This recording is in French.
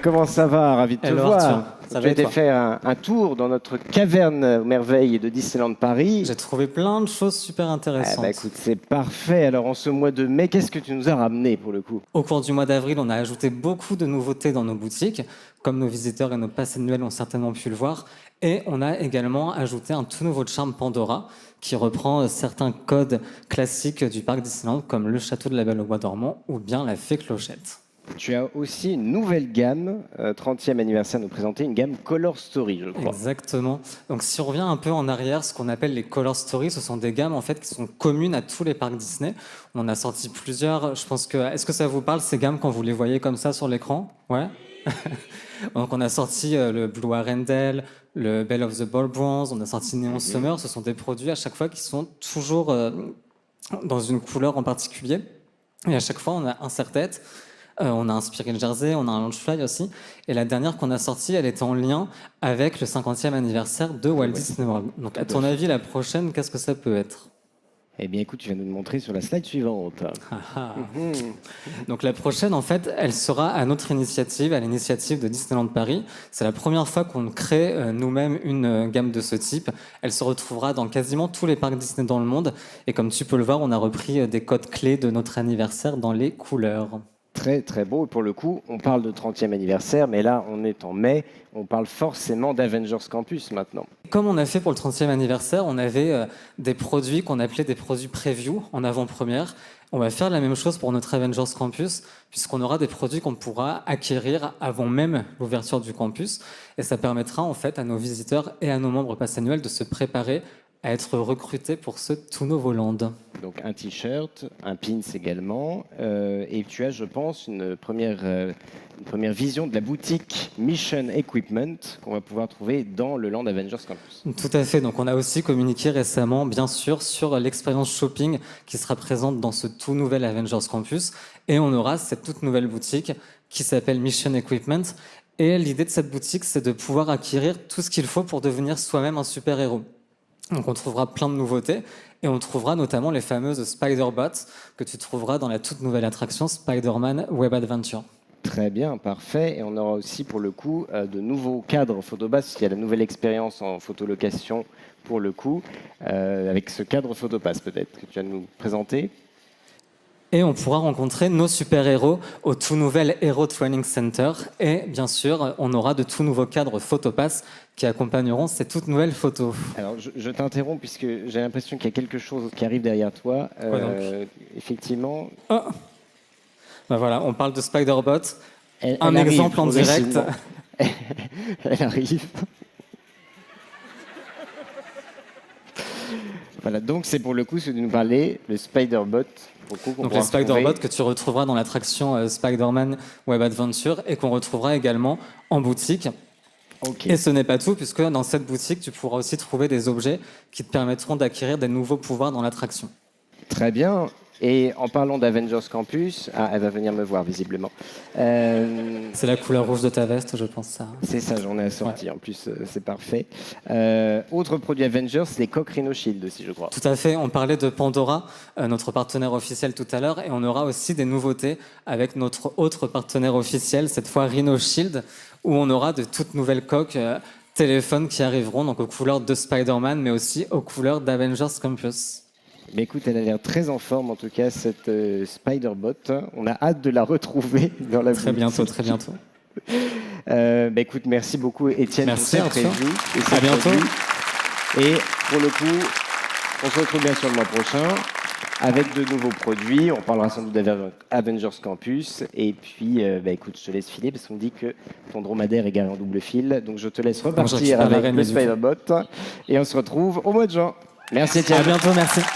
Comment ça va? Ravi de te Hello, voir. Arthur. Ça Tu va as et été toi? faire un tour dans notre caverne aux merveilles de Disneyland Paris. J'ai trouvé plein de choses super Ah intéressantes. bah écoute, c'est parfait. Alors en ce mois de mai, qu'est-ce que tu nous as ramené pour le coup? Au cours du mois d'avril, on a ajouté beaucoup de nouveautés dans nos boutiques, comme nos visiteurs et nos passes annuels ont certainement pu le voir. Et on a également ajouté un tout nouveau charme Pandora, qui reprend certains codes classiques du parc Disneyland, comme le château de la Belle au Bois dormant ou bien la fée Clochette. Tu as aussi une nouvelle gamme, 30e anniversaire, nous présenter une gamme Color Story, je crois. Exactement. Donc si on revient un peu en arrière, ce qu'on appelle les Color Stories, ce sont des gammes en fait qui sont communes à tous les parcs Disney. On en a sorti plusieurs. Je pense que est-ce que ça vous parle ces gammes quand vous les voyez comme ça sur l'écran? Ouais. Donc on a sorti le Blue Arendelle, le Belle of the Ball Bronze, on a sorti Neon Summer. Ce sont des produits à chaque fois qui sont toujours dans une couleur en particulier. Et à chaque fois, on a un serre-tête. On a inspiré le Jersey, on a un Loungefly aussi. Et la dernière qu'on a sortie, elle était en lien avec le 50e anniversaire de Walt Disney World. Donc, à ton avis, la prochaine, qu'est-ce que ça peut être? Eh bien écoute, tu viens de nous le montrer sur la slide suivante. Donc, la prochaine, en fait, elle sera à notre initiative, à l'initiative de Disneyland Paris. C'est la première fois qu'on crée nous-mêmes une gamme de ce type. Elle se retrouvera dans quasiment tous les parcs Disney dans le monde. Et comme tu peux le voir, on a repris des codes clés de notre anniversaire dans les couleurs. Très très beau. Et pour le coup, on parle de 30e anniversaire, mais là on est en mai, on parle forcément d'Avengers Campus maintenant. Comme on a fait pour le 30e anniversaire, on avait des produits qu'on appelait des produits preview en avant-première. On va faire la même chose pour notre Avengers Campus, puisqu'on aura des produits qu'on pourra acquérir avant même l'ouverture du campus. Et ça permettra en fait à nos visiteurs et à nos membres pass annuels de se préparer à être recrutés pour ce tout nouveau land. Donc un t-shirt, un pins également, et tu as, je pense, une première vision de la boutique Mission Equipment qu'on va pouvoir trouver dans le land Avengers Campus. Tout à fait. Donc, on a aussi communiqué récemment, bien sûr, sur l'expérience shopping qui sera présente dans ce tout nouvel Avengers Campus. Et on aura cette toute nouvelle boutique qui s'appelle Mission Equipment. Et l'idée de cette boutique, c'est de pouvoir acquérir tout ce qu'il faut pour devenir soi-même un super-héros. Donc, on trouvera plein de nouveautés. Et on trouvera notamment les fameuses Spider-Bots que tu trouveras dans la toute nouvelle attraction Spider-Man Web Adventure. Très bien, parfait. Et on aura aussi pour le coup de nouveaux cadres Photopass, parce qu'il y a la nouvelle expérience en photolocation pour le coup, avec ce cadre Photopass peut-être que tu vas nous présenter. Et on pourra rencontrer nos super-héros au tout nouvel Hero Training Center. Et bien sûr, on aura de tout nouveaux cadres Photopass qui accompagneront ces toutes nouvelles photos. Alors, je t'interromps puisque j'ai l'impression qu'il y a quelque chose qui arrive derrière toi. Quoi donc Effectivement. Oh ben voilà, on parle de Spider-Bot. Elle Un arrive exemple en direct. progressivement. Elle arrive. Voilà, donc c'est pour le coup ce de nous parler, le Spider-Bot. Donc les Spider-Bot que tu retrouveras dans l'attraction Spider-Man Web Adventure et qu'on retrouvera également en boutique. Okay. Et ce n'est pas tout, puisque dans cette boutique, tu pourras aussi trouver des objets qui te permettront d'acquérir des nouveaux pouvoirs dans l'attraction. Très bien. Et en parlant d'Avengers Campus, elle va venir me voir visiblement. C'est la couleur rouge de ta veste, je pense ça. C'est ça, j'en ai assorti. Ouais. En plus, c'est parfait. Autre produit Avengers, c'est les coques Rhino Shield aussi, je crois. Tout à fait. On parlait de Pandora, notre partenaire officiel tout à l'heure, et on aura aussi des nouveautés avec notre autre partenaire officiel, cette fois Rhino Shield, où on aura de toutes nouvelles coques téléphones qui arriveront, donc aux couleurs de Spider-Man, mais aussi aux couleurs d'Avengers Campus. Mais écoute, elle a l'air très en forme, en tout cas, cette Spider-Bot. On a hâte de la retrouver dans la Très bientôt, très bientôt. Écoute, merci beaucoup, Étienne. Merci, pour cette revue. À bientôt. Et pour le coup, on se retrouve bien sûr le mois prochain avec de nouveaux produits. On parlera sans doute d'Avengers Campus. Et puis, écoute, je te laisse filer parce qu'on me dit que ton dromadaire est garé en double fil. Donc, je te laisse repartir avec le Spider-Bot. Et on se retrouve au mois de juin. Merci, Étienne. À bientôt, merci.